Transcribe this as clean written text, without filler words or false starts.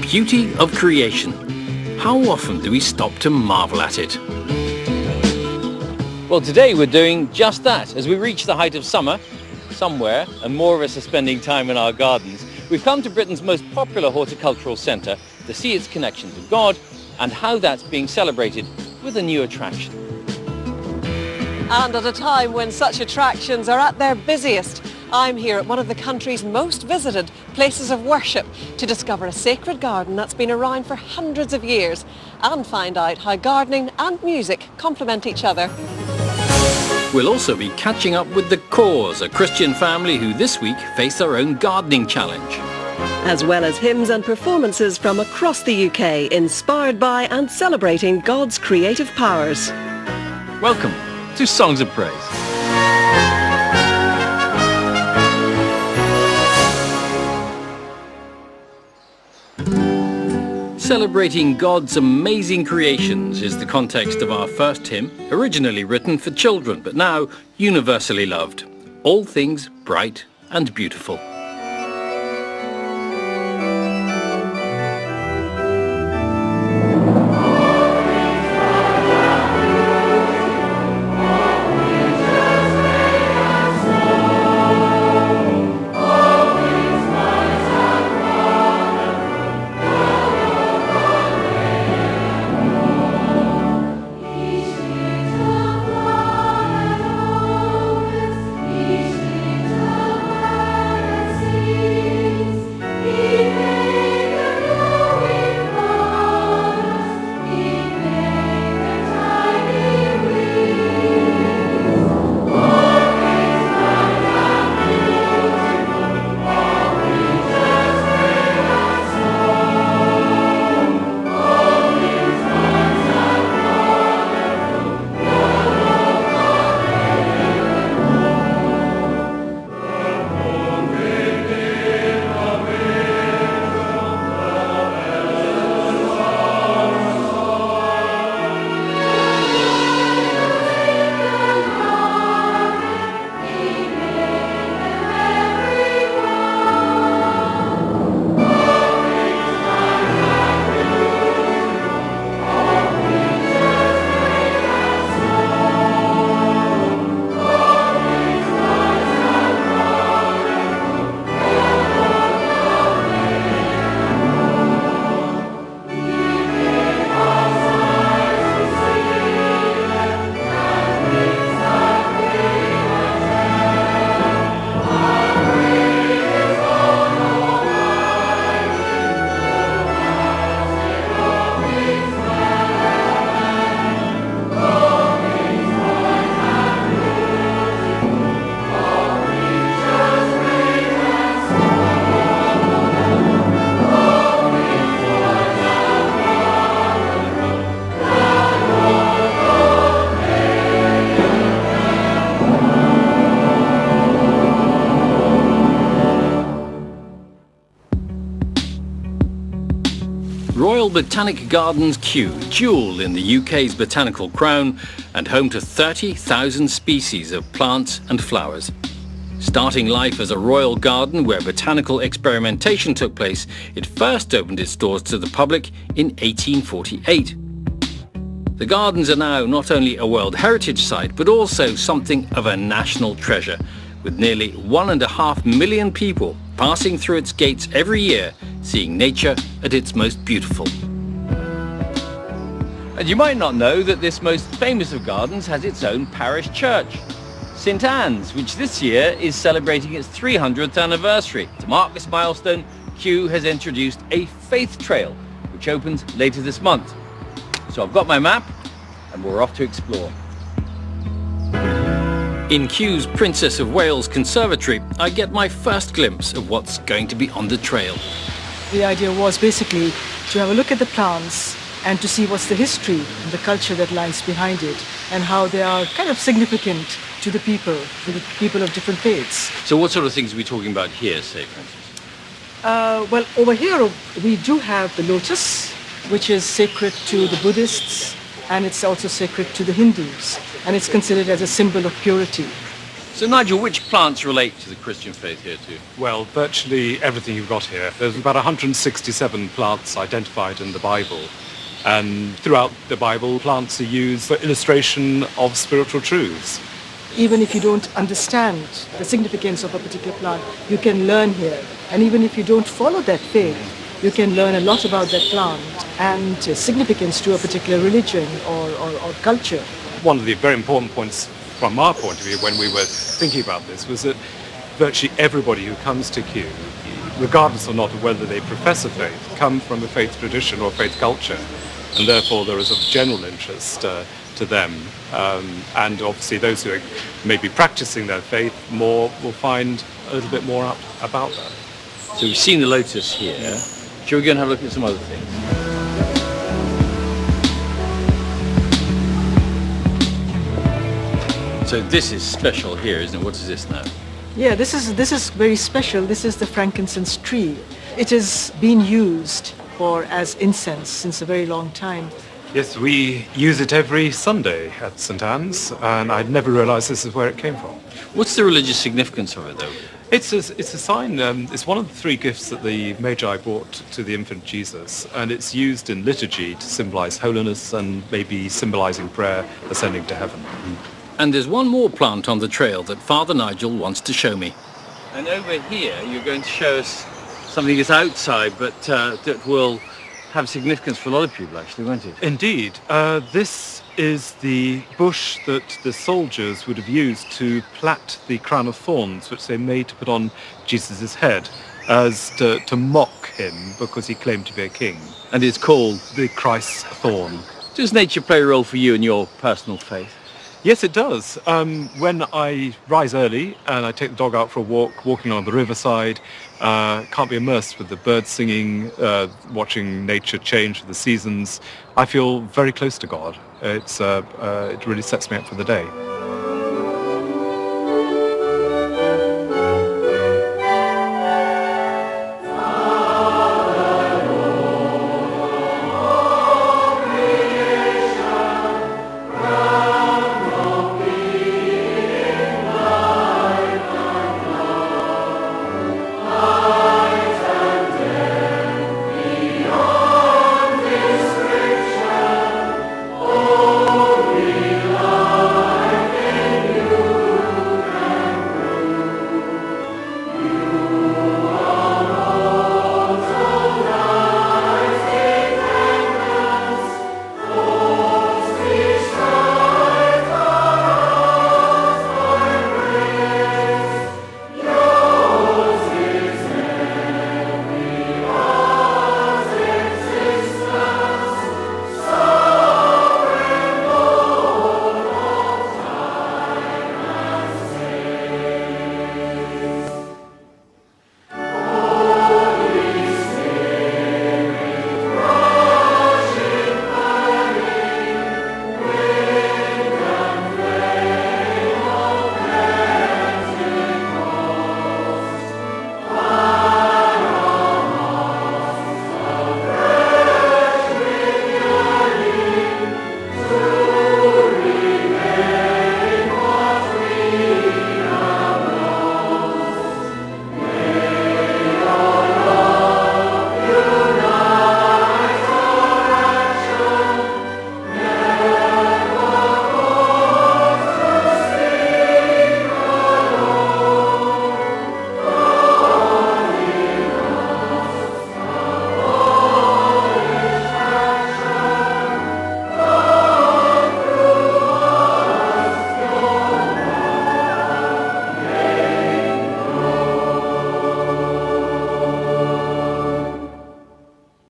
beauty of creation. How often do we stop to marvel at it? Well, today we're doing just that. As we reach the height of summer, somewhere, and more of us are spending time in our gardens, we've come to Britain's most popular horticultural centre to see its connection to God and how that's being celebrated with a new attraction. And at a time when such attractions are at their busiest, I'm here at one of the country's most visited places of worship to discover a sacred garden that's been around for hundreds of years and find out how gardening and music complement each other. We'll also be catching up with the Cause, a Christian family who this week face their own gardening challenge. As well as hymns and performances from across the UK, inspired by and celebrating God's creative powers. Welcome to Songs of Praise. Celebrating God's amazing creations is the context of our first hymn, originally written for children, but now universally loved. All things bright and beautiful. Royal Botanic Gardens Kew, jewel in the UK's botanical crown and home to 30,000 species of plants and flowers. Starting life as a royal garden where botanical experimentation took place, it first opened its doors to the public in 1848. The gardens are now not only a World Heritage Site, but also something of a national treasure, with nearly 1.5 million people passing through its gates every year, seeing nature at its most beautiful. And you might not know that this most famous of gardens has its own parish church, St Anne's, which this year is celebrating its 300th anniversary. To mark this milestone, Kew has introduced a faith trail, which opens later this month. So I've got my map, and we're off to explore. In Kew's Princess of Wales Conservatory, I get my first glimpse of what's going to be on the trail. The idea was basically to have a look at the plants and to see what's the history and the culture that lies behind it and how they are kind of significant to the people of different faiths. So what sort of things are we talking about here, say, for instance? Well, over here we do have the lotus, which is sacred to the Buddhists, and it's also sacred to the Hindus, and it's considered as a symbol of purity. So Nigel, which plants relate to the Christian faith here too? Well, virtually everything you've got here. There's about 167 plants identified in the Bible. And throughout the Bible, plants are used for illustration of spiritual truths. Even if you don't understand the significance of a particular plant, you can learn here. And even if you don't follow that faith, you can learn a lot about that plant and significance to a particular religion or culture. One of the very important points from our point of view when we were thinking about this was that virtually everybody who comes to Kew, regardless or not of whether they profess a faith, come from a faith tradition or faith culture, and therefore there is of general interest to them. And obviously those who are maybe practicing their faith more will find a little bit more out about that. So we've seen the lotus here. Shall we go and have a look at some other things? So this is special here, isn't it? What is this now? Yeah, this is very special. This is the frankincense tree. It has been used as incense since a very long time. Yes, we use it every Sunday at St. Anne's, and I'd never realised this is where it came from. What's the religious significance of it, though? It's a sign, it's one of the three gifts that the Magi brought to the infant Jesus, and it's used in liturgy to symbolise holiness and maybe symbolising prayer ascending to heaven. And there's one more plant on the trail that Father Nigel wants to show me. And over here, you're going to show us something that's outside, but that will have significance for a lot of people, actually, won't it? Indeed. This is the bush that the soldiers would have used to plait the crown of thorns, which they made to put on Jesus' head, as to mock him because he claimed to be a king. And it's called? The Christ's thorn. Does nature play a role for you in your personal faith? Yes, it does. When I rise early and I take the dog out for a walk, walking along the riverside, can't be immersed with the birds singing, watching nature change with the seasons, I feel very close to God. It really sets me up for the day.